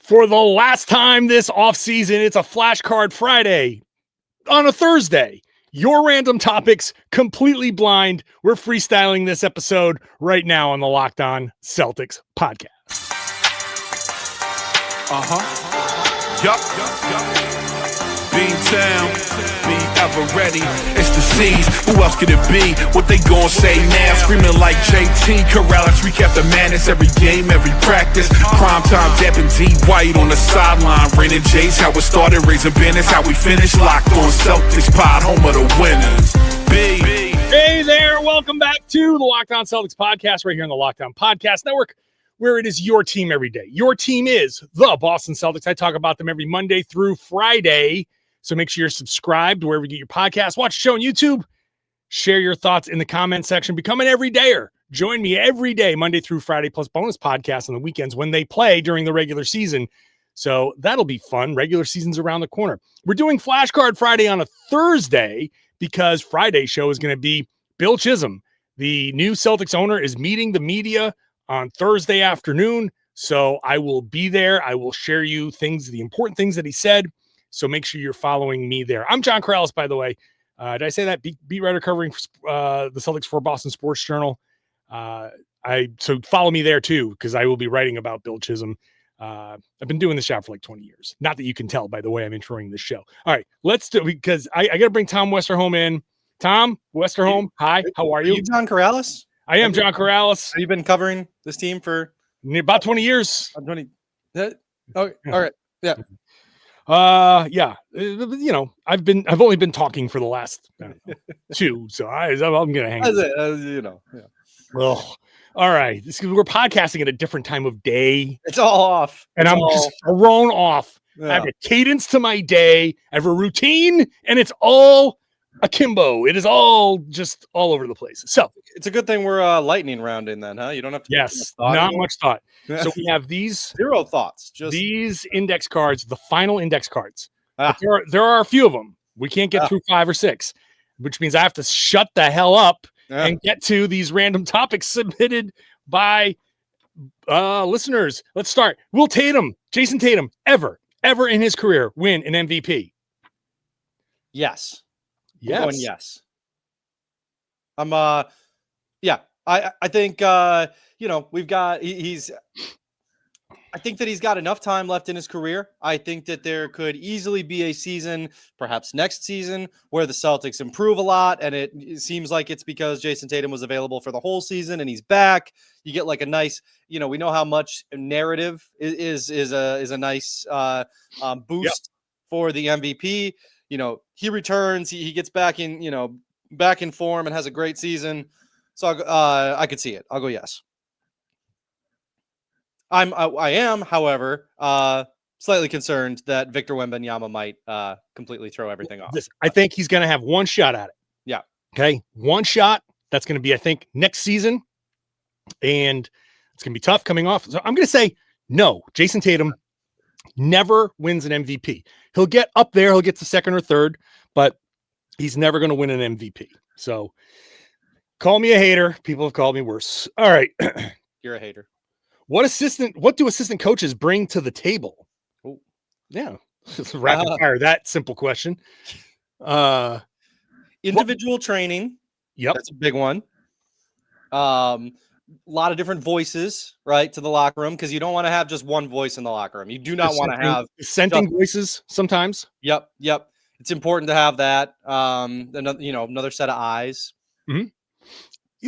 For the last time this offseason, it's a Flashcard Friday on a Thursday. Your random topics, completely blind. We're freestyling this episode right now on the Locked On Celtics podcast. Yup. Beantown, be ever ready. It's the C's. Who else could it be? What they gon' say now? Screaming like JT, Karalis. Recap the madness every game, every practice. Primetime Depp and D White on the sideline. Raining J's, how it started, raising banners, how we finished. Locked On Celtics pod, home of the winners. Hey there, welcome back to the Locked On Celtics podcast right here on the Locked On Podcast Network, where it is your team every day. Your team is the Boston Celtics. I talk about them every Monday through Friday. So make sure you're subscribed wherever you get your podcast. Watch the show on YouTube. Share your thoughts in the comment section. Become an everydayer. Join me every day, Monday through Friday, plus bonus podcasts on the weekends when they play during the regular season. So that'll be fun. Regular season's around the corner. We're doing Flashcard Friday on a Thursday because Friday's show is going to be Bill Chisholm. The new Celtics owner is meeting the media on Thursday afternoon. So I will be there. I will share you the important things that he said. So make sure you're following me there. I'm John Karalis, by the way. Did I say that? Beat writer covering the Celtics for Boston Sports Journal. So follow me there too, because I will be writing about Bill Chisholm. I've been doing this job for like 20 years. Not that you can tell by the way I'm introing this show. All right, let's do, because I got to bring Tom Westerholm in. Tom Westerholm, hi, how are you? Are you John Karalis? I am John Karalis. Have you been covering this team for about 20 years? 20. Oh, all right. Yeah. Yeah. You know, I've only been talking for the last two, so I'm gonna hang. That's it. You know. Yeah. Well, all right. We're podcasting at a different time of day. It's all off, and I'm just thrown off. Yeah. I have a cadence to my day. I have a routine, and it's all akimbo. It is all just all over the place. So it's a good thing we're lightning rounding then, huh? You don't have to. Yes, not much thought. So we have these zero thoughts. Just these index cards, the final index cards. There are a few of them. We can't get through 5 or 6, which means I have to shut the hell up and get to these random topics submitted by listeners. Let's start. Will Jayson Tatum, ever in his career win an MVP? Yes. Yes. Yeah. I think we've got I think that he's got enough time left in his career. I think that there could easily be a season, perhaps next season, where the Celtics improve a lot, and it seems like it's because Jayson Tatum was available for the whole season and he's back. You get like a nice, we know how much narrative is a nice boost for the MVP. He returns, he gets back in form and has a great season. So I could see it. I'll go yes. I am, however, slightly concerned that Victor Wembanyama might completely throw everything off. I think he's going to have one shot at it. Yeah. Okay. One shot. That's going to be, I think, next season. And it's going to be tough coming off. So I'm going to say no. Jayson Tatum never wins an MVP. He'll get up there. He'll get to second or third, but he's never going to win an MVP. So call me a hater. People have called me worse. All right. You're a hater. What do assistant coaches bring to the table? Oh, yeah. Rapid fire, that simple question. Individual training. Yep. That's a big one. A lot of different voices, right, to the locker room, because you don't want to have just one voice in the locker room. You do not want to have dissenting voices sometimes. Yep. It's important to have that. Another set of eyes. Mm-hmm.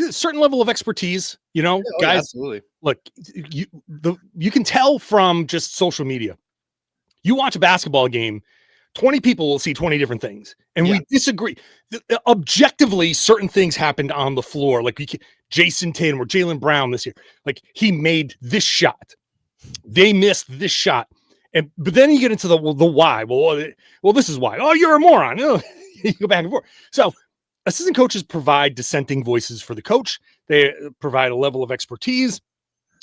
A certain level of expertise, guys. Absolutely. Look, you can tell from just social media. You watch a basketball game, 20 people will see 20 different things, and we disagree. Objectively, certain things happened on the floor, like Jayson Tatum or Jaylen Brown this year. Like he made this shot, they missed this shot, but then you get into the why. Well, this is why. Oh, you're a moron. You go back and forth. So assistant coaches provide dissenting voices for the coach. They provide a level of expertise.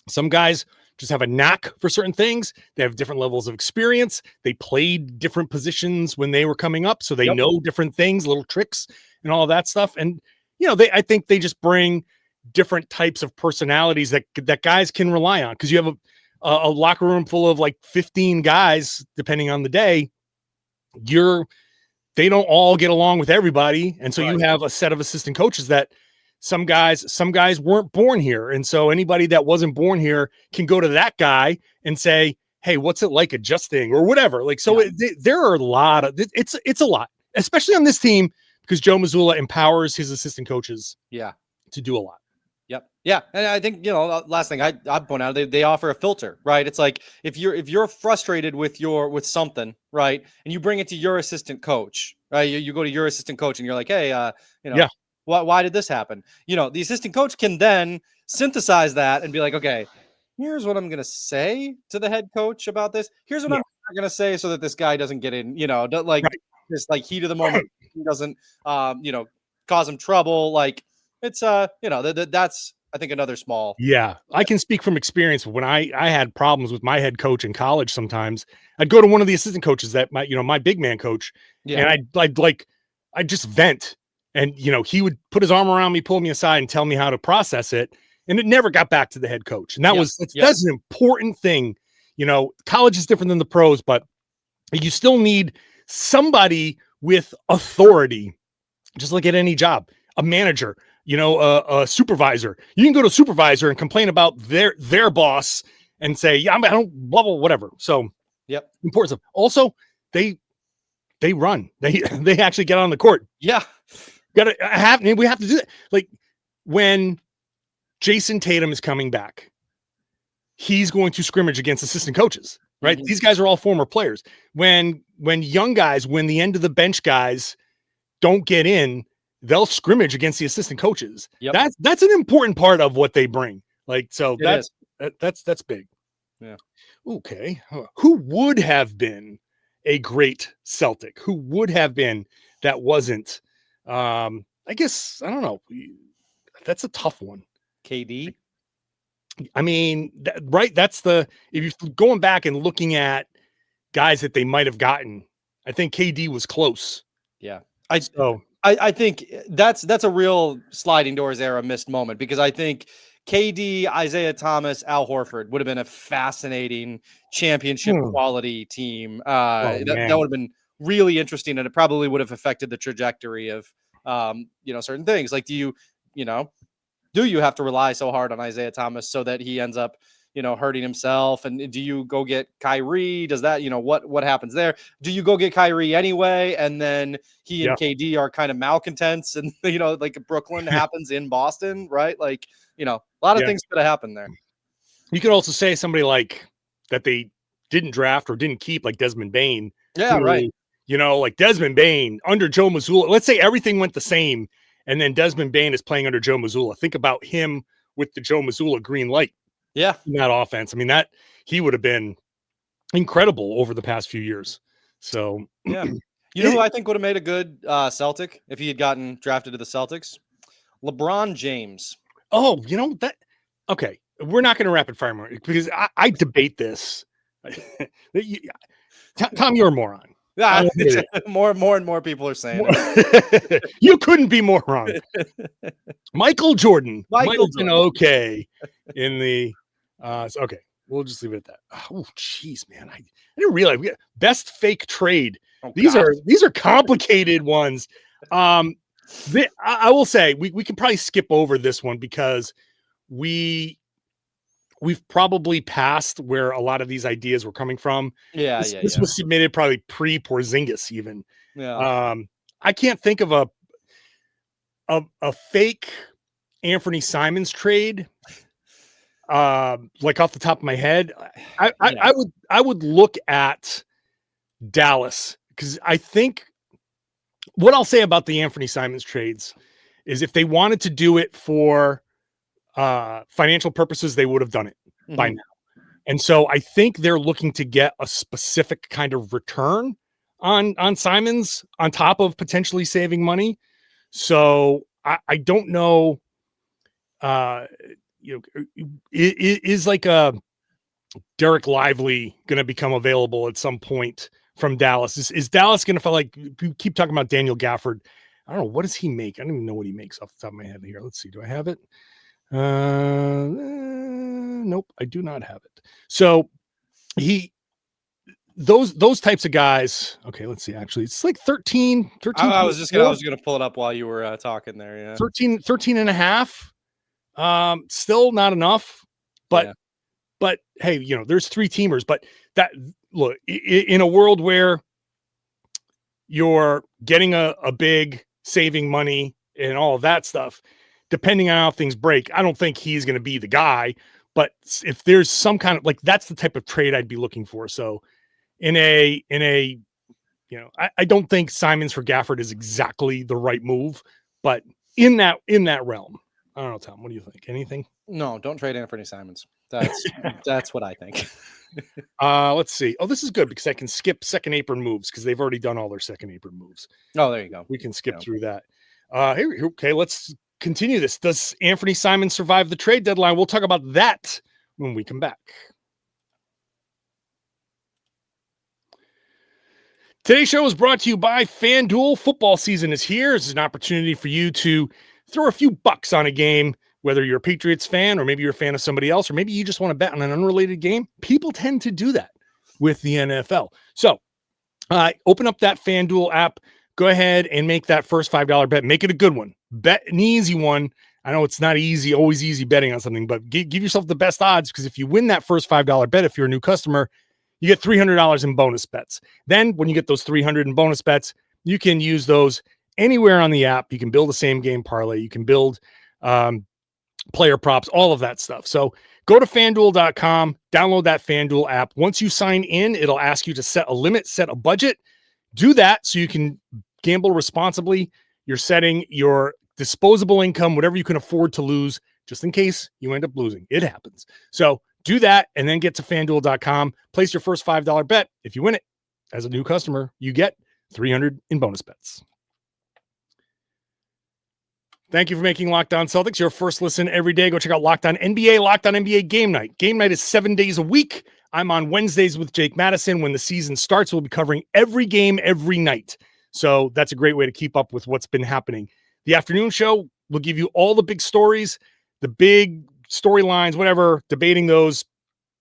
Some guys just have a knack for certain things. They have different levels of experience. They played different positions when they were coming up, so they know different things, little tricks and all of that stuff. And, I think they just bring different types of personalities that guys can rely on, because you have a locker room full of like 15 guys, depending on the day, they don't all get along with everybody. And so you have a set of assistant coaches that some guys weren't born here. And so anybody that wasn't born here can go to that guy and say, hey, what's it like adjusting or whatever? Like, so there are a lot of, it's a lot, especially on this team, because Joe Mazzulla empowers his assistant coaches to do a lot. Yep. Yeah. And I think, last thing I'd point out, they offer a filter, right? It's like, if you're frustrated with something, right, and you bring it to your assistant coach, right? You go to your assistant coach and you're like, hey, why did this happen? The assistant coach can then synthesize that and be like, okay, here's what I'm going to say to the head coach about this. Here's what I'm not going to say so that this guy doesn't get in, this like heat of the moment doesn't, cause him trouble. Like, it's that's I think another small. Yeah, I can speak from experience. When I had problems with my head coach in college, sometimes I'd go to one of the assistant coaches that my big man coach, and I'd just vent, and he would put his arm around me, pull me aside, and tell me how to process it, and it never got back to the head coach. And that's an important thing. College is different than the pros, but you still need somebody with authority, just like at any job, a manager. A supervisor. You can go to a supervisor and complain about their boss and say, I don't blah, blah, whatever. So important stuff. Also, they run. They actually get on the court. Yeah. We have to do that. Like when Jayson Tatum is coming back, he's going to scrimmage against assistant coaches, right? Mm-hmm. These guys are all former players. When young guys, when the end of the bench guys don't get in, they'll scrimmage against the assistant coaches. Yep. That's an important part of what they bring. Like, so that's big. Yeah. Okay. Who would have been a great Celtic? Who would have been that wasn't? I guess, I don't know. That's a tough one. KD. I mean, that's if you're going back and looking at guys that they might have gotten, I think KD was close. Yeah. I think that's a real sliding doors era missed moment, because I think KD, Isaiah Thomas, Al Horford would have been a fascinating championship quality team. That would have been really interesting, and it probably would have affected the trajectory of certain things. Like, do you have to rely so hard on Isaiah Thomas so that he ends up hurting himself? And do you go get Kyrie? Does that, what happens there? Do you go get Kyrie anyway? And then he and KD are kind of malcontents, and, like Brooklyn happens in Boston, right? Like, a lot of things could have happened there. You could also say somebody like that they didn't draft or didn't keep, like Desmond Bane. Yeah, right. Like Desmond Bane under Joe Mazzulla. Let's say everything went the same, and then Desmond Bane is playing under Joe Mazzulla. Think about him with the Joe Mazzulla green light. Yeah. In that offense. I mean, he would have been incredible over the past few years. So, yeah. Who I think would have made a good Celtic if he had gotten drafted to the Celtics? LeBron James. Oh, okay. We're not going to rapid fire more, because I debate this. Tom, you're a moron. Yeah, more and more people are saying it. You couldn't be more wrong. Michael Jordan might have been okay in the okay, we'll just leave it at that. Oh, jeez, man. I didn't realize we got best fake trade. These are complicated ones. I will say we can probably skip over this one, because we've probably passed where a lot of these ideas were coming from. This was submitted probably pre-Porzingis even. Yeah. I can't think of a fake Anfernee Simons trade. Like off the top of my head, I would look at Dallas, because I think what I'll say about the Anfernee Simons trades is if they wanted to do it for financial purposes, they would have done it by now. And so I think they're looking to get a specific kind of return on Simons on top of potentially saving money. So I don't know. Is like a Derek Lively going to become available at some point from Dallas? Is Dallas going to feel like, we keep talking about Daniel Gafford? I don't know. What does he make? I don't even know what he makes off the top of my head here. Let's see. Do I have it? Nope, I do not have it. So those types of guys. Okay, let's see. Actually, it's like 13. I was gonna pull it up while you were talking there. Yeah, 13 and a half. Still not enough, but yeah. but hey, there's 3-teamers. But that look in a world where you're getting a big, saving money and all of that stuff, depending on how things break, I don't think he's going to be the guy. But if there's some kind of that's the type of trade I'd be looking for. So in a I don't think Simons for Gafford is exactly the right move, but in that realm. I don't know, Tom. What do you think? Anything? No, don't trade Anfernee Simons. That's what I think. Let's see. Oh, this is good because I can skip second apron moves because they've already done all their second apron moves. Oh, there you go. We can skip through that. Okay, let's continue this. Does Anfernee Simons survive the trade deadline? We'll talk about that when we come back. Today's show is brought to you by FanDuel. Football season is here. This is an opportunity for you to throw a few bucks on a game, whether you're a Patriots fan or maybe you're a fan of somebody else, or maybe you just want to bet on an unrelated game. People tend to do that with the NFL. So open up that FanDuel app. Go ahead and make that first $5 bet. Make it a good one. Bet an easy one. I know it's not always easy betting on something, but give yourself the best odds, because if you win that first $5 bet, if you're a new customer, you get $300 in bonus bets. Then when you get those $300 in bonus bets, you can use those anywhere on the app. You can build a same game parlay. You can build player props, all of that stuff. So go to FanDuel.com, download that FanDuel app. Once you sign in, it'll ask you to set a limit, set a budget. Do that so you can gamble responsibly. You're setting your disposable income, whatever you can afford to lose, just in case you end up losing. It happens. So do that and then get to FanDuel.com. Place your first $5 bet. If you win it as a new customer, you get $300 in bonus bets. Thank you for making Locked On Celtics your first listen every day. Go check out Locked On NBA, Locked On NBA Game Night. Game Night is 7 days a week. I'm on Wednesdays with Jake Madison. When the season starts, we'll be covering every game every night. So that's a great way to keep up with what's been happening. The afternoon show will give you all the big stories, the big storylines, whatever, debating those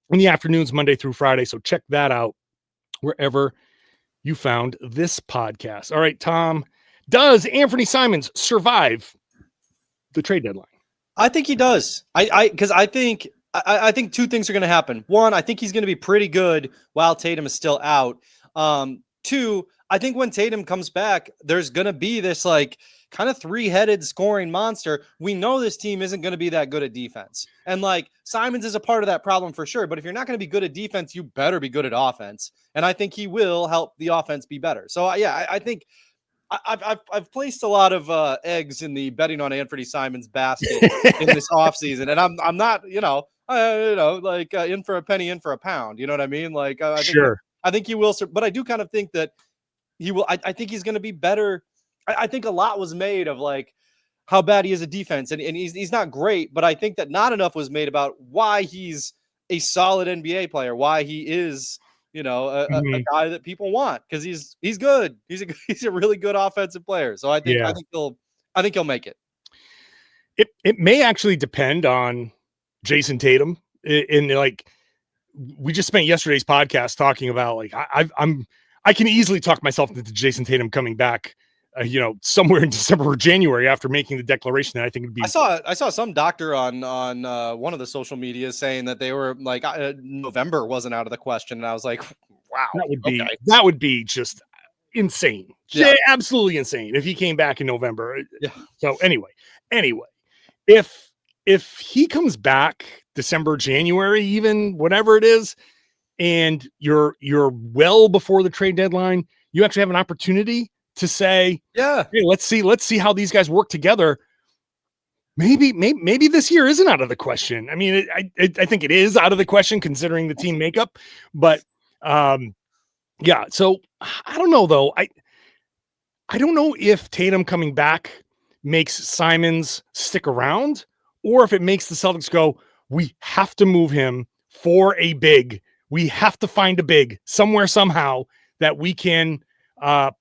in the afternoons, Monday through Friday. So check that out wherever you found this podcast. All right, Tom, does Anfernee Simons survive the trade deadline? I think he does. I think two things are going to happen. One, I think he's going to be pretty good while Tatum is still out. Two, I think when Tatum comes back, there's going to be this kind of three-headed scoring monster. We know this team isn't going to be that good at defense. And Simons is a part of that problem for sure. But if you're not going to be good at defense, you better be good at offense. And I think he will help the offense be better. So I think I've placed a lot of eggs in the betting on Anfernee Simons basket in this offseason. And I'm not, in for a penny, in for a pound. You know what I mean? I think he will, but I do kind of think that he will. I think he's going to be better. I think a lot was made of how bad he is at defense, and he's not great, but I think that not enough was made about why he's a solid NBA player, why he is, a guy that people want, because he's good. He's a really good offensive player. So I think he'll make it. It may actually depend on Jayson Tatum. We just spent yesterday's podcast talking about I can easily talk myself into Jayson Tatum coming back. Somewhere in December or January after making the declaration that I think would be. I saw some doctor on one of the social media saying that they were November wasn't out of the question, and I was like, wow, that would be just insane, absolutely insane if he came back in November. Yeah. So anyway, if he comes back December, January, even whatever it is, and you're well before the trade deadline, you actually have an opportunity to say, hey, let's see how these guys work together. Maybe this year isn't out of the question. I mean, I think it is out of the question considering the team makeup, but so I don't know though. I don't know if Tatum coming back makes Simons stick around, or if it makes the Celtics go, we have to move him for a big. We have to find a big somewhere, somehow, that we can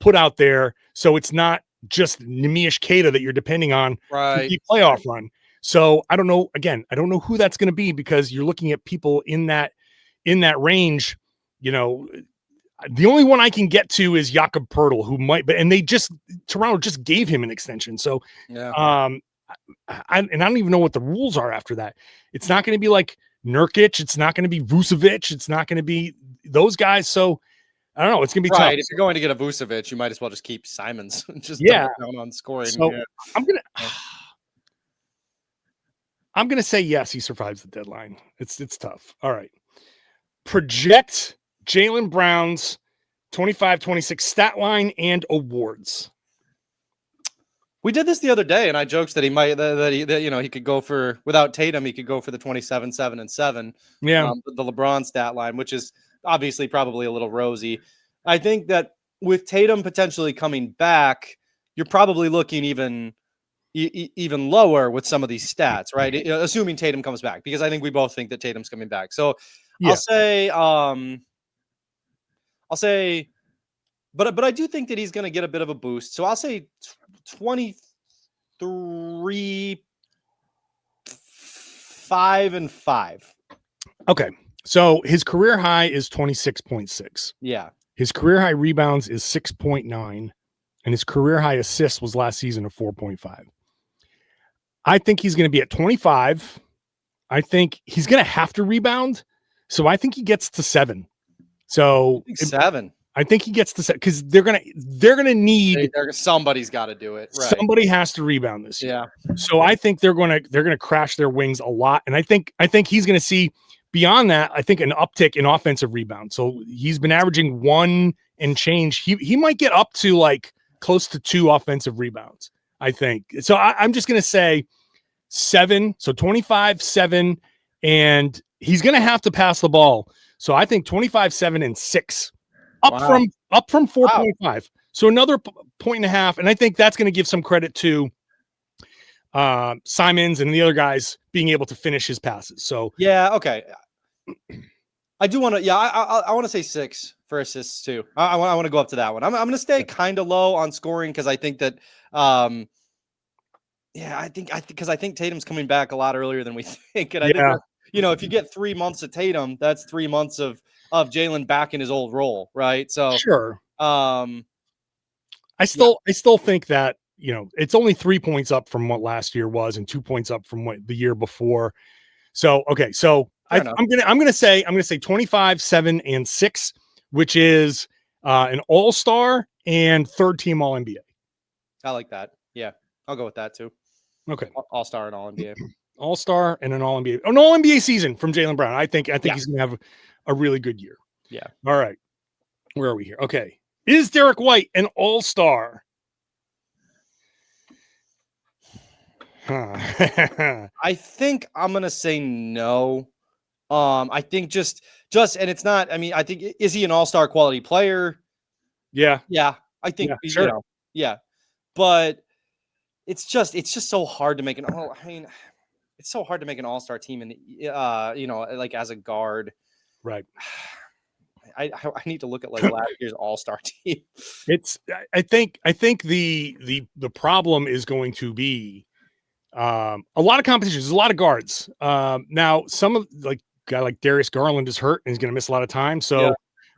put out there, so it's not just Nemish Keita that you're depending on right. the playoff run. So I don't know. Again, I don't know who that's going to be because you're looking at people in that range. You know, the only one I can get to is Jakob Poeltl, who might, but and Toronto just gave him an extension. So, Yeah. I don't even know what the rules are after that. It's not going to be like Nurkic. It's not going to be Vucevic. It's not going to be those guys. So I don't know. It's going to be right. tough. If you're going to get a Vucevic, you might as well just keep Simons. Just Yeah. double down on scoring. So Yeah. I'm gonna say yes, he survives the deadline. It's tough. All right. Project Jaylen Brown's 25-26 stat line and awards. We did this the other day, and I joked that he might he could go for, without Tatum, he could go for the 27, 7, and 7. Yeah. The LeBron stat line, which is obviously probably a little rosy. I think that with Tatum potentially coming back, you're probably looking even lower with some of these stats, right? Assuming Tatum comes back, because I think we both think that Tatum's coming back. So yeah. I'll say, but I do think that he's going to get a bit of a boost. So I'll say 23, 5 and 5. Okay. So his career high is 26.6. Yeah. His career high rebounds is 6.9, and his career high assists was last season of 4.5. I think he's going to be at 25. I think he's going to have to rebound. So I think he gets to 7. So 7. I think he gets to 7 because they're going to need somebody's got to do it. Right. Somebody has to rebound this year. Yeah. So I think they're going to crash their wings a lot. And I think he's going to see beyond that, I think an uptick in offensive rebound. So he's been averaging 1 and change. He might get up to like close to 2 offensive rebounds, I think. So I'm just going to say 7. So 25, 7, and he's going to have to pass the ball. So I think 25, 7, and 6 up from 4.5. Wow. So another point and a half. And I think that's going to give some credit to Simons and the other guys being able to finish his passes. So yeah. Okay. I do want to, I want to say 6 for assists too. I want to go up to that one. I'm going to stay kind of low on scoring because I think that, I think Tatum's coming back a lot earlier than we think. And I think that, if you get 3 months of Tatum, that's 3 months of Jaylen back in his old role, right? So sure. I still think that it's only 3 points up from what last year was, and 2 points up from what the year before. So okay, so I'm gonna say 25, 7, and 6, which is an all-star and third team All NBA. I like that. Yeah, I'll go with that too. Okay, all-star and All NBA. All-star and an All NBA, an All NBA season from Jaylen Brown. I think he's gonna have a really good year. Yeah. All right, where are we here? Okay, is Derrick White an all-star? I think I'm gonna say no. I think just and it's not. I mean, I think, is he an all-star quality player? Yeah. I think sure. But it's just so hard to make it's so hard to make an all-star team in like as a guard. Right. I need to look at like last year's all-star team. I think the problem is going to be a lot of competition. There's a lot of guards. Now some of like guy like Darius Garland is hurt and he's going to miss a lot of time. So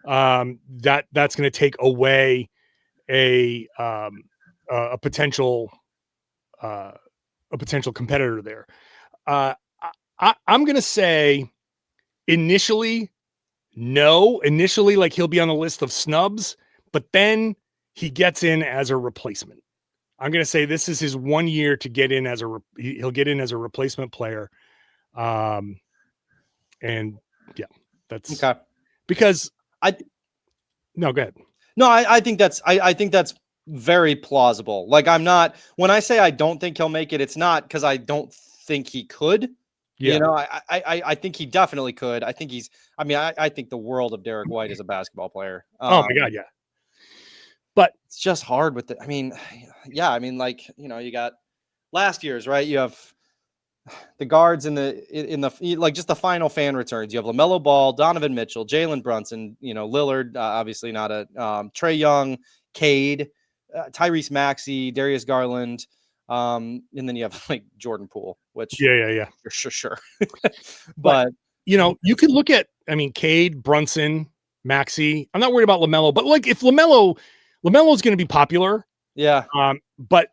that's going to take away a potential competitor there. I'm going to say initially, no. Initially, like he'll be on the list of snubs, but then he gets in as a replacement. I'm going to say this is his 1 year to get in as he'll get in as a replacement player. And yeah, that's okay. Because go ahead. No, I think that's very plausible. Like when I say I don't think he'll make it, it's not because I don't think he could. Yeah. I think he definitely could. I think I think the world of Derrick White as a basketball player. Oh my God. Yeah. But it's just hard with it. You got last year's, right? You have the guards in the like just the final fan returns. You have LaMelo Ball, Donovan Mitchell, Jalen Brunson, Lillard, obviously not a Trae Young, Cade, Tyrese Maxey, Darius Garland, And then you have like Jordan Poole, which Yeah. sure. But you could look at, Cade, Brunson, Maxey. I'm not worried about LaMelo, but like if LaMelo's going to be popular. Yeah. But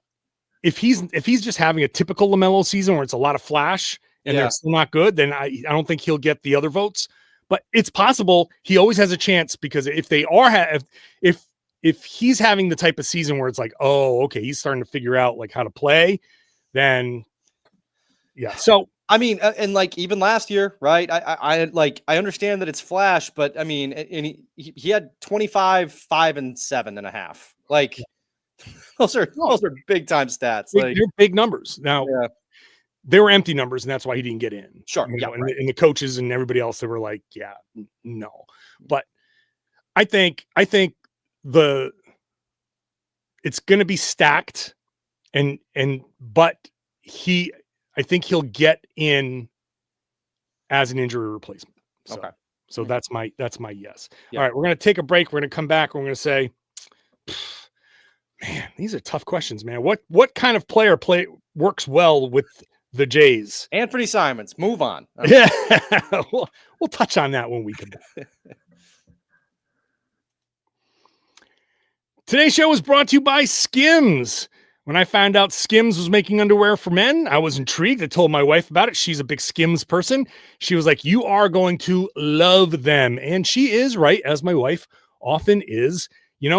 if he's just having a typical LaMelo season where it's a lot of flash and they're still not good, then I don't think he'll get the other votes. But it's possible he always has a chance, because if they are if he's having the type of season where it's like, oh, okay, he's starting to figure out like how to play, then yeah. So and like even last year, right? I understand that it's flash, but and he had 25, 5, and 7.5. Like those are big time stats. They're big numbers. Now they were empty numbers, and that's why he didn't get in. Sure. And the coaches and everybody else, they were like, yeah, no. But I think it's going to be stacked, but I think he'll get in as an injury replacement. So, okay. So that's my yes. All right, we're going to take a break. We're going to come back. We're going to say, man, these are tough questions, man. What kind of player works well with the Jays? Anfernee Simons. Move on. Yeah, we'll touch on that when we come back. Today's show is brought to you by Skims. When I found out Skims was making underwear for men, I was intrigued. I told my wife about it. She's a big Skims person. She was like, you are going to love them. And she is, right, as my wife often is.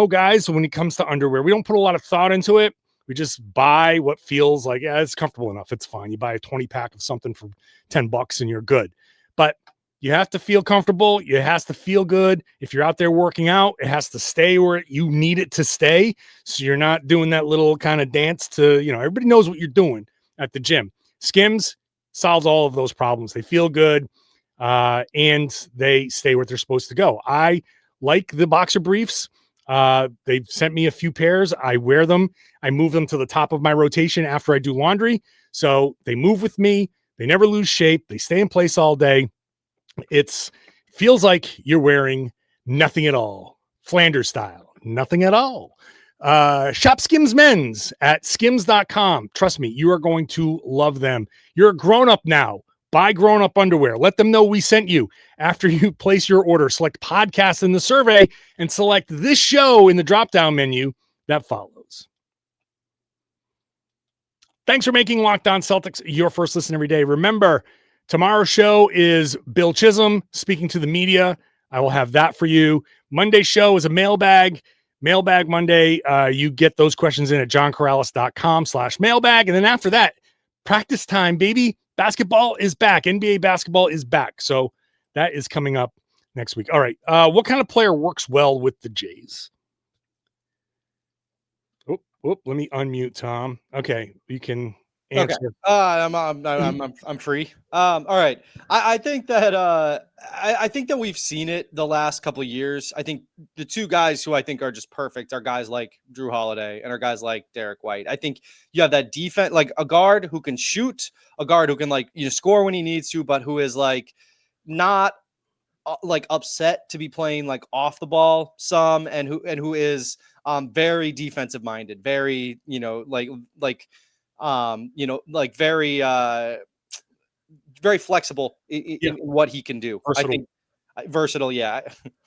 Guys, when it comes to underwear, we don't put a lot of thought into it. We just buy what feels like, it's comfortable enough. It's fine. You buy a 20 pack of something for $10 and you're good. But you have to feel comfortable. It has to feel good. If you're out there working out, it has to stay where you need it to stay. So you're not doing that little kind of dance to, everybody knows what you're doing at the gym. Skims solves all of those problems. They feel good and they stay where they're supposed to go. I like the boxer briefs. They've sent me a few pairs. I wear them. I move them to the top of my rotation after I do laundry. So they move with me. They never lose shape. They stay in place all day. It feels like you're wearing nothing at all. Flanders style, nothing at all. Shop Skims Men's at skims.com. Trust me, you are going to love them. You're a grown-up now. Buy grown-up underwear. Let them know we sent you. After you place your order, select podcast in the survey and select this show in the drop-down menu that follows. Thanks for making Locked On Celtics your first listen every day. Remember, tomorrow's show is Bill Chisholm speaking to the media. I will have that for you. Monday's show is a mailbag Monday. You get those questions in at johnkaralis.com/mailbag. And then after that, practice time, baby. Basketball is back. NBA basketball is back. So that is coming up next week. All right. What kind of player works well with the Jays? Let me unmute Tom. Okay. You can answer. Okay. I'm free. All right. I think that I think that we've seen it the last couple of years. I think the two guys who I think are just perfect are guys like Drew Holiday and are guys like Derrick White. I think you have that defense, like a guard who can shoot, a guard who can score when he needs to, but who is like not like upset to be playing like off the ball some, and who is very defensive minded, very very flexible in what he can do. Versatile. I think versatile. Yeah.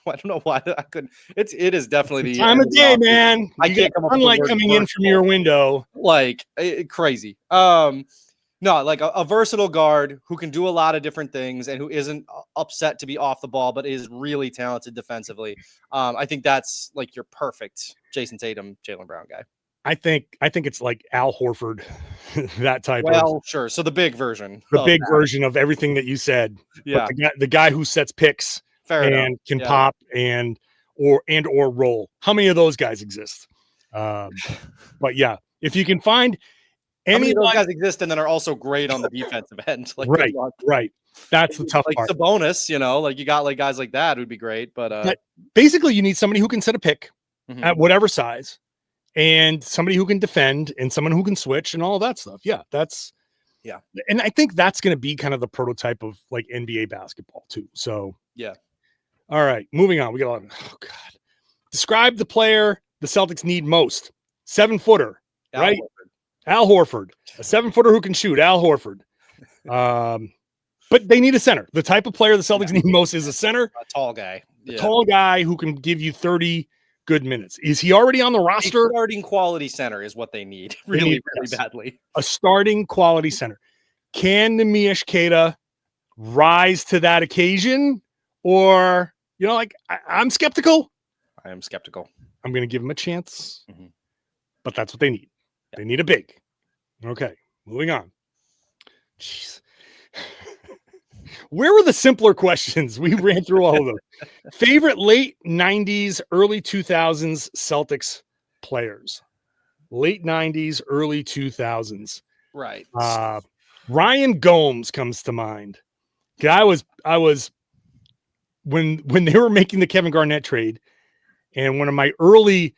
I don't know why I couldn't. It is definitely the time of day, man. I can't come up with sunlight coming in from your window. Like crazy. No, like a versatile guard who can do a lot of different things and who isn't upset to be off the ball, but is really talented defensively. I think that's like your perfect Jayson Tatum, Jaylen Brown guy. I think it's like Al Horford, that type. Well, sure. So the big version, version of everything that you said. Yeah, but the guy who sets picks can pop and or roll. How many of those guys exist? But yeah, if you can find any of those guys exist and then are also great on the defensive end. Like right. That's the tough part. Sabonis, like you got like guys like that would be great. But basically, you need somebody who can set a pick at whatever size, and somebody who can defend, and someone who can switch, and all of that stuff. Yeah, and I think that's going to be kind of the prototype of like NBA basketball too. So yeah. All right, moving on. We got a lot of, Describe the player the Celtics need most. 7-footer, right? Al Horford, a 7-footer who can shoot. Al Horford. But they need a center. The type of player the Celtics need most is a center. A tall guy. A tall guy who can give you 30 good minutes. Is he already on the roster? A starting quality center is what they need really badly. A starting quality center. Can Nemish Queta rise to that occasion? Or, I'm skeptical. I am skeptical. I'm going to give him a chance. Mm-hmm. But that's what they need. Yeah. They need a big. Okay, moving on. Jeez. Where were the simpler questions? We ran through all of them. Favorite late 90s, early 2000s Celtics players. Late 90s, early 2000s. Right. Ryan Gomes comes to mind. I was when they were making the Kevin Garnett trade, and one of my early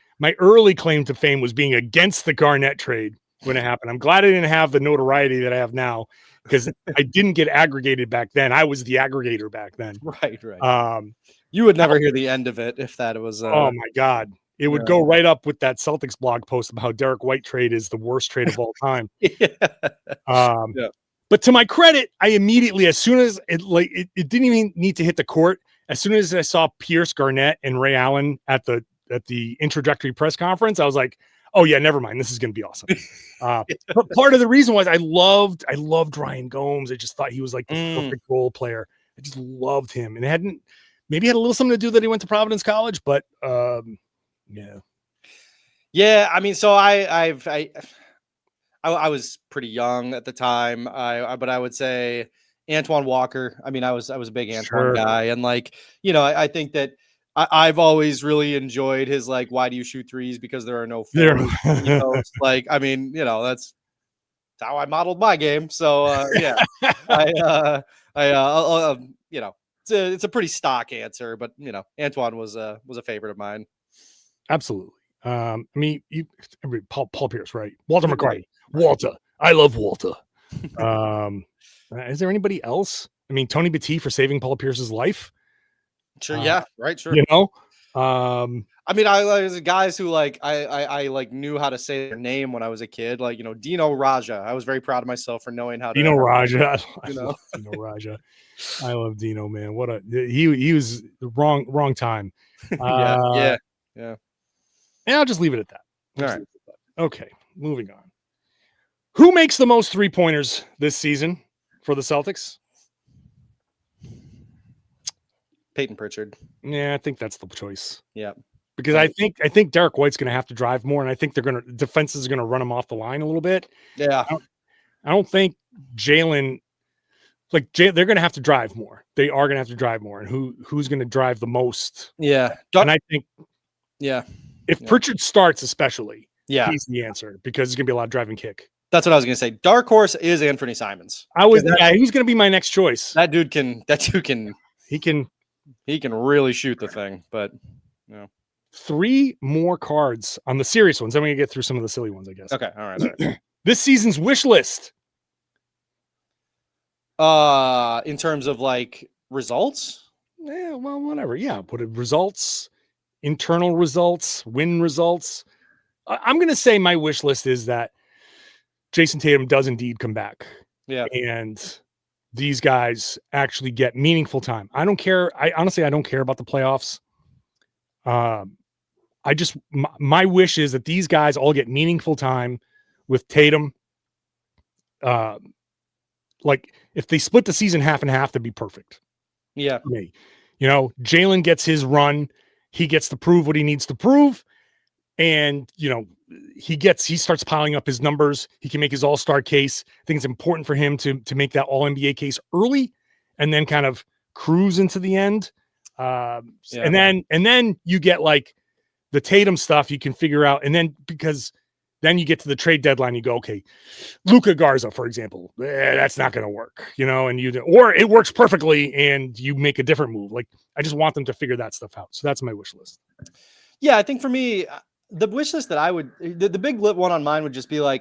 claim to fame was being against the Garnett trade when it happened. I'm glad I didn't have the notoriety that I have now, because I didn't get aggregated back then. I was the aggregator back then. Right. You would never hear the end of it if that was. Oh my God. It would go right up with that Celtics blog post about how Derrick White trade is the worst trade of all time. But to my credit, I immediately, as soon as it didn't even need to hit the court. As soon as I saw Pierce, Garnett, and Ray Allen at the introductory press conference, I was like, oh yeah, never mind. This is going to be awesome. But part of the reason was I loved Ryan Gomes. I just thought he was like the perfect role player. I just loved him, and it maybe had a little something to do that he went to Providence College, but yeah. I mean, so I was pretty young at the time. But I would say Antoine Walker. I mean, I was a big Antoine guy, and I think that I've always really enjoyed his why do you shoot threes because there are no fours. It's I mean, that's how I modeled my game. So yeah, it's a pretty stock answer, but Antoine was a favorite of mine. Absolutely. I mean, Paul Pierce, right? Walter McCarty. Walter. I love Walter. Is there anybody else? I mean, Tony Batty for saving Paul Pierce's life. Sure. Yeah. Right. Sure. I mean, I like guys who I knew how to say their name when I was a kid. Dino Raja. I was very proud of myself for knowing how to. Dino Raja. I love Dino Raja. I love Dino, man. He was the wrong time. Yeah. And I'll just leave it at that. All right. Okay. Moving on. Who makes the most 3-pointers this season for the Celtics? Peyton Pritchard. Yeah, I think that's the choice. Yeah. Because I think Derrick White's going to have to drive more, and I think defenses are going to run him off the line a little bit. Yeah. I don't think Jaylen, they're going to have to drive more. They are going to have to drive more, and who's going to drive the most? Yeah. And I think, yeah, if Pritchard starts, especially, he's the answer, because it's going to be a lot of drive and kick. That's what I was going to say. Dark horse is Anfernee Simons. He's going to be my next choice. That dude can. He can really shoot the thing, but 3 more cards on the serious ones. I'm going to get through some of the silly ones, I guess. Okay. All right. This season's wish list. In terms of results? Yeah, well, whatever. Yeah. Put it results, internal results, win results. I'm going to say my wish list is that Jayson Tatum does indeed come back. Yeah. And these guys actually get meaningful time. I don't care. I don't care about the playoffs. My wish is that these guys all get meaningful time with Tatum. If they split the season half and half, that'd be perfect. Yeah. For me. Jaylen gets his run. He gets to prove what he needs to prove. And, he starts piling up his numbers. He can make his all-star case. I think it's important for him to make that all-NBA case early and then kind of cruise into the end. And then you get the Tatum stuff you can figure out. And then because then you get to the trade deadline, you go, okay, Luka Garza, for example, that's not going to work, or it works perfectly and you make a different move. I just want them to figure that stuff out. So that's my wish list. Yeah. I think for me, the wish list that I would, the big one on mine would just be I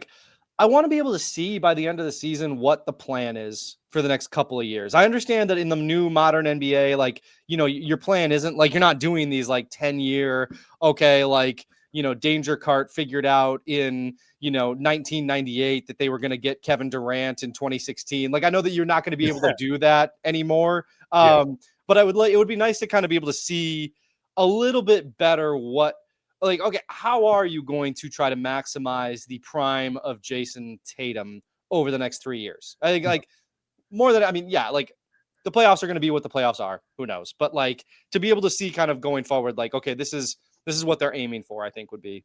want to be able to see by the end of the season what the plan is for the next couple of years. I understand that in the new modern NBA, your plan isn't you're not doing these 10-year, okay, danger cart figured out in, 1998 that they were going to get Kevin Durant in 2016. Like, I know that you're not going to be able to do that anymore. But it would be nice to kind of be able to see a little bit better okay, how are you going to try to maximize the prime of Jayson Tatum over the next 3 years? I think more than, the playoffs are going to be what the playoffs are. Who knows? But to be able to see kind of going forward, okay, this is what they're aiming for, I think would be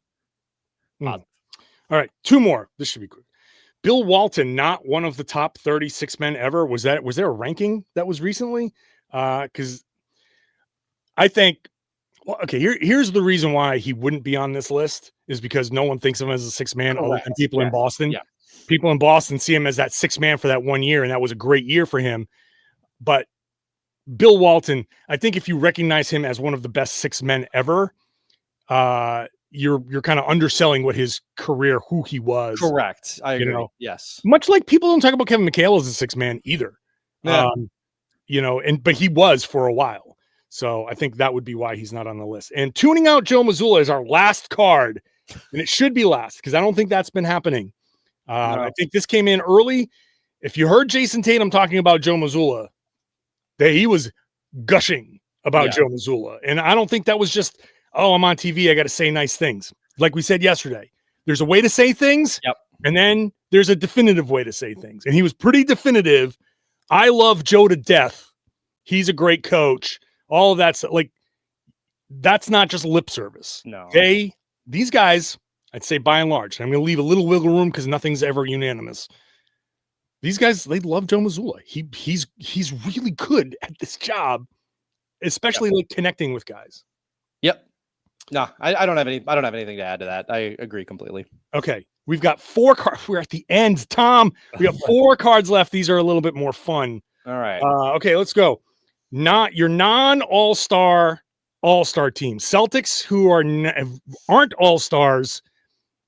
positive. All right, 2 more. This should be quick. Bill Walton, not one of the top 36 men ever. Was there a ranking that was recently? Because I think, here's the reason why he wouldn't be on this list is because no one thinks of him as a 6 man other than people in Boston. Yeah. People in Boston see him as that 6 man for that 1 year, and that was a great year for him. But Bill Walton, I think if you recognize him as one of the best 6 men ever, you're kind of underselling what his career, who he was. Correct. I agree. Yes. Much like people don't talk about Kevin McHale as a 6 man either. Yeah. But he was for a while. So I think that would be why he's not on the list. And tuning out Joe Mazzulla is our last card, and it should be last because I don't think that's been happening. No. I think this came in early. If you heard Jayson Tatum talking about Joe Mazzulla, that he was gushing about Joe Mazzulla. And I don't think that was just, I'm on TV, I got to say nice things. Like we said yesterday, there's a way to say things, and then there's a definitive way to say things. And he was pretty definitive. I love Joe to death. He's a great coach. All of that's that's not just lip service. No. Okay. These guys, I'd say by and large, I'm going to leave a little wiggle room because nothing's ever unanimous. These guys, they love Joe Mazzulla. He's really good at this job, especially connecting with guys. Yep. No, I don't have anything to add to that. I agree completely. Okay. We've got 4 cards. We're at the end, Tom. We got 4 cards left. These are a little bit more fun. All right. Okay, let's go. Not your non-all-star team. Celtics who aren't all-stars,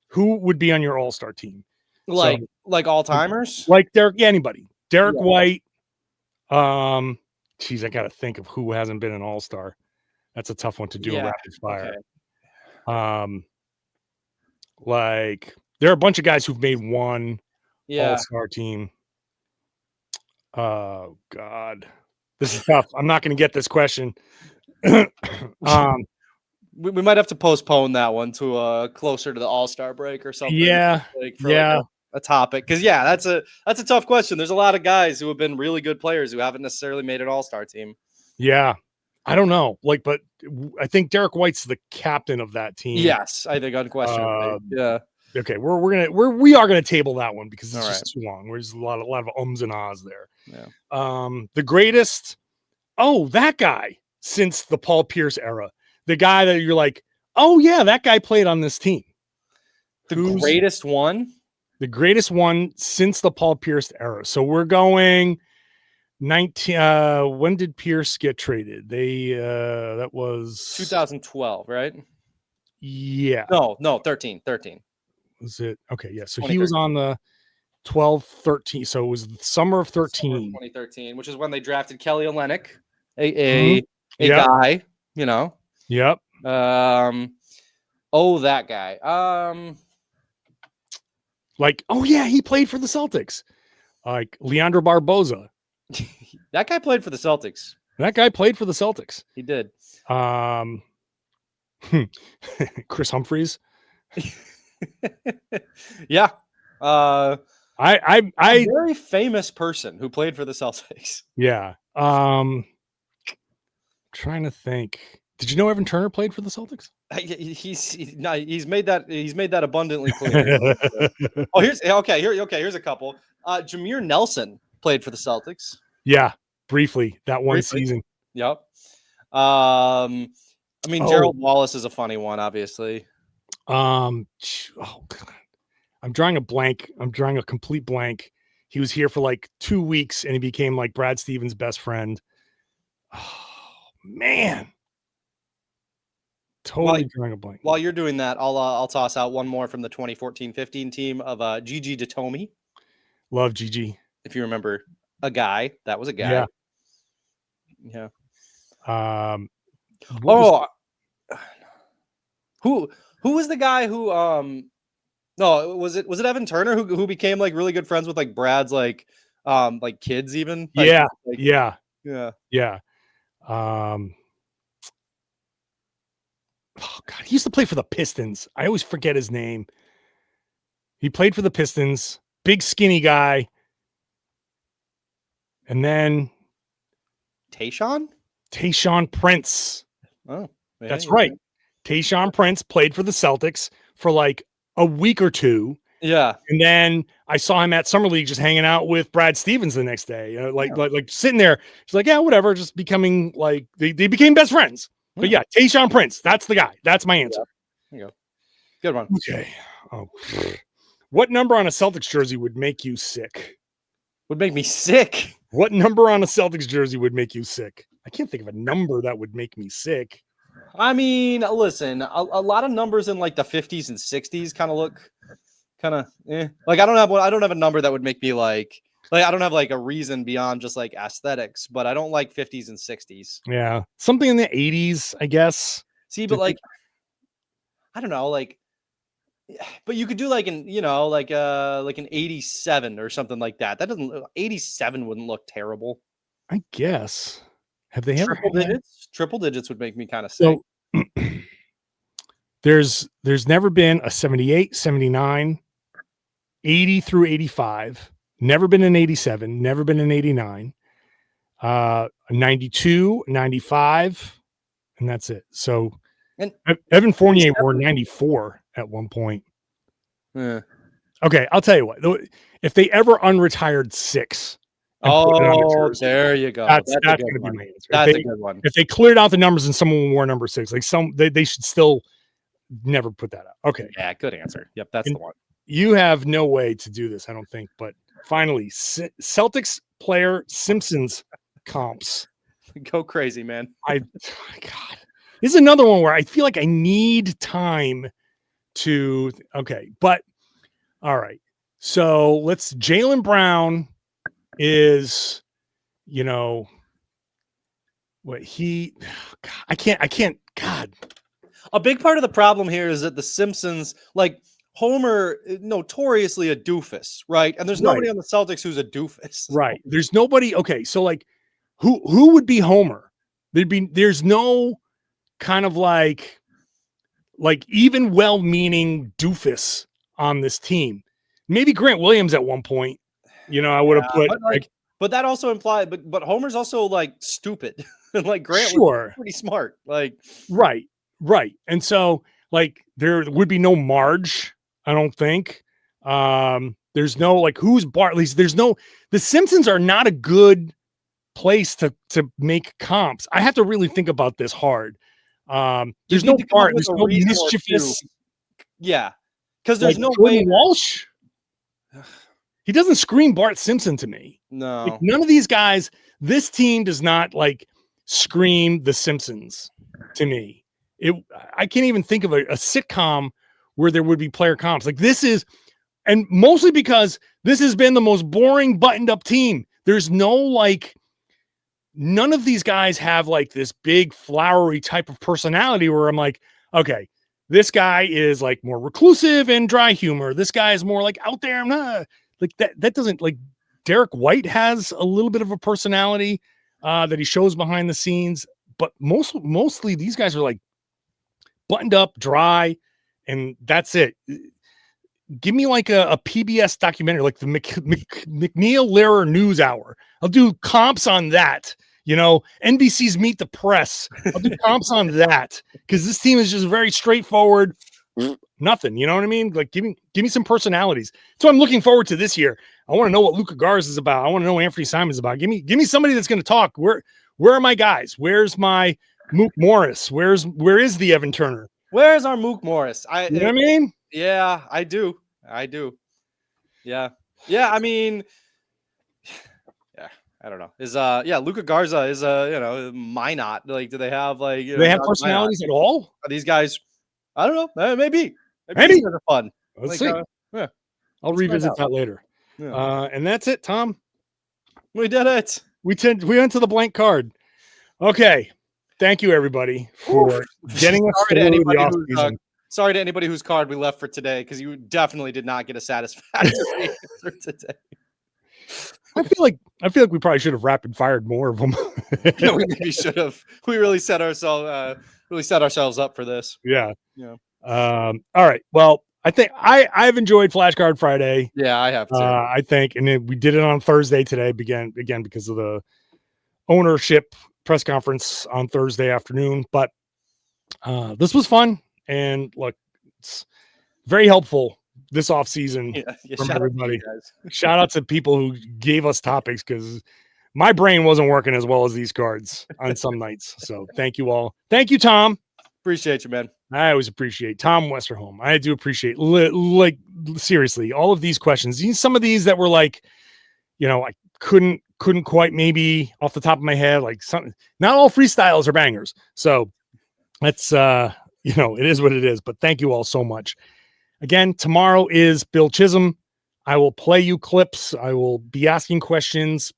who would be on your all-star team? Like all-timers? Like anybody. Derrick White. I got to think of who hasn't been an all-star. That's a tough one to do a rapid fire. Okay. There are a bunch of guys who've made one all-star team. Oh, God. This is tough. I'm not going to get this question. We might have to postpone that one to closer to the All-Star break or something. Yeah. A topic. Because, that's a tough question. There's a lot of guys who have been really good players who haven't necessarily made an All-Star team. Yeah. I don't know. But I think Derrick White's the captain of that team. Yes, I think unquestionably. Okay, we are gonna table that one because it's just too long. There's a lot of ums and ahs there. Yeah. The greatest. Oh, that guy since the Paul Pierce era. The guy that you're like, oh yeah, that guy played on this team. Greatest one? The greatest one since the Paul Pierce era. So we're going 19. When did Pierce get traded? That was 2012, right? Yeah. No, 13. Was it? Okay, yeah. So he was on the 12-13. So it was the summer of 13. 2013, which is when they drafted Kelly Olynyk, a guy, Yep. That guy. He played for the Celtics. Like Leandro Barboza. That guy played for the Celtics. He did. Chris Humphries. Yeah. A very famous person who played for the Celtics. Yeah. Trying to think. Did you know Evan Turner played for the Celtics? He's made that abundantly clear. Here's a couple. Jameer Nelson played for the Celtics. Yeah, briefly that one season. Yep. Gerald Wallace is a funny one, obviously. God. I'm drawing a blank. I'm drawing a complete blank. He was here for 2 weeks and he became Brad Stevens' best friend. Oh man. Totally drawing a blank. While you're doing that, I'll toss out one more from the 2014-15 team of Gigi Datomi. Love Gigi. If you remember, a guy. That was a guy. Yeah. Who was the guy who no, was it Evan Turner who became like really good friends with like Brad's like kids even? Yeah. Yeah. Oh God, he used to play for the Pistons. I always forget his name. He played for the Pistons, big skinny guy. And then Tayshaun Prince. Oh, yeah, that's right. Tayshaun Prince played for the Celtics for like a week or two. Yeah. And then I saw him at Summer League just hanging out with Brad Stevens the next day. Like sitting there. He's like, yeah, whatever. Just becoming like they became best friends. Yeah. But yeah, Tayshaun Prince. That's the guy. That's my answer. There you go. Good one. Okay. Oh. What number on a Celtics jersey would make you sick? Would make me sick? What number on a Celtics jersey would make you sick? I can't think of a number that would make me sick. I mean, listen, a lot of numbers in like the 50s and 60s kind of look like I don't have a number that would make me like I don't have like a reason beyond just like aesthetics, but I don't like 50s and 60s. Yeah. Something in the 80s, I guess. See, but like I don't know, like but you could do like an an 87 or something like that. That doesn't 87 wouldn't look terrible. I guess. Have they ever triple digits? Triple digits would make me kind of sick. So, there's never been a 78, 79, 80 through 85. Never been an 87, never been an 89. 92, 95, and that's it. So and Evan Fournier wore 94 at one point. Yeah. Okay, I'll tell you what. If they ever unretired 6. Oh, there you go. That's going to be my answer. That's a good one. If they cleared out the numbers and someone wore number 6, like they should still never put that out. Okay. Yeah, good answer. Yep, that's the one. You have no way to do this, I don't think. But finally, Celtics player Simpsons comps. Go crazy, man. God, this is another one where I feel like I need time to. Okay, but all right. So Jaylen Brown is, what I can't. God, a big part of the problem here is that the Simpsons, like Homer, notoriously a doofus, right? And there's nobody on the Celtics who's a doofus, right? There's nobody. Okay, so like, who would be Homer? There's no kind of like even well-meaning doofus on this team. Maybe Grant Williams at one point. I would have put but that also implied, but Homer's also like stupid. Like Grant was pretty smart. Like right. And so like there would be no Marge, I don't think. There's no like who's Bart. At least the Simpsons are not a good place to make comps. I have to really think about this hard. There's no Bart. There's no mischievous. Yeah, because there's no way. Walsh. He doesn't scream Bart Simpson to me. No, like, none of these guys. This team does not like scream the Simpsons to me. I can't even think of a sitcom where there would be player comps. Like this is, and mostly because this has been the most boring buttoned up team. There's no like. None of these guys have like this big flowery type of personality where I'm like, okay, this guy is like more reclusive and dry humor. This guy is more like out there. Like that doesn't like Derrick White has a little bit of a personality that he shows behind the scenes, but mostly these guys are like buttoned up, dry, and that's it. Give me like a PBS documentary, like the McNeil Lehrer News Hour. I'll do comps on that. NBC's Meet the Press. I'll do comps on that because this team is just very straightforward. Nothing. You know what I mean? Like give me some personalities. So I'm looking forward to this year. I want to know what Luka Garza is about. I want to know what Anfernee Simons is about. Give me somebody that's going to talk. Where are my guys? Where's my Mook Morris? Where is the Evan Turner? Where's our Mook Morris? You know what I mean? Yeah, I do. Yeah. I mean, yeah, I don't know. Is Luka Garza is Minot. Like, do they have like? Do they have personalities at all? Are these guys? I don't know. Maybe these guys are fun. Let's see. Yeah, I'll revisit that later. Yeah. And that's it, Tom. We did it. We went to the blank card. Okay. Thank you, everybody, for getting us through the offseason. Sorry to anybody whose card we left for today, because you definitely did not get a satisfactory answer today. I feel like we probably should have rapid fired more of them. No, we maybe should have. We really set ourselves up for this. Yeah. Yeah. All right. Well, I think I've enjoyed Flashcard Friday. Yeah, I have too. I think, and then we did it on Thursday today, again because of the ownership press conference on Thursday afternoon. But this was fun, and look, it's very helpful this offseason from everybody. Shout out to people who gave us topics, because my brain wasn't working as well as these cards on some nights. So thank you all. Thank you, Tom. Appreciate you, man. I always appreciate Tom Westerholm. I do appreciate, like, seriously, all of these questions. Some of these that were like, I couldn't quite, maybe off the top of my head, like something. Not all freestyles are bangers. So that's it is what it is. But thank you all so much. Again, tomorrow is Bill Chisholm. I will play you clips. I will be asking questions.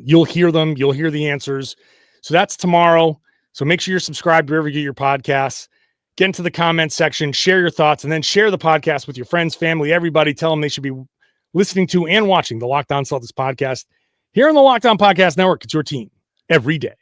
You'll hear them. You'll hear the answers. So that's tomorrow. So make sure you're subscribed wherever you get your podcasts. Get into the comments section, share your thoughts, and then share the podcast with your friends, family, everybody. Tell them they should be listening to and watching the Locked On Celtics podcast here on the Locked On Podcast Network. It's your team every day.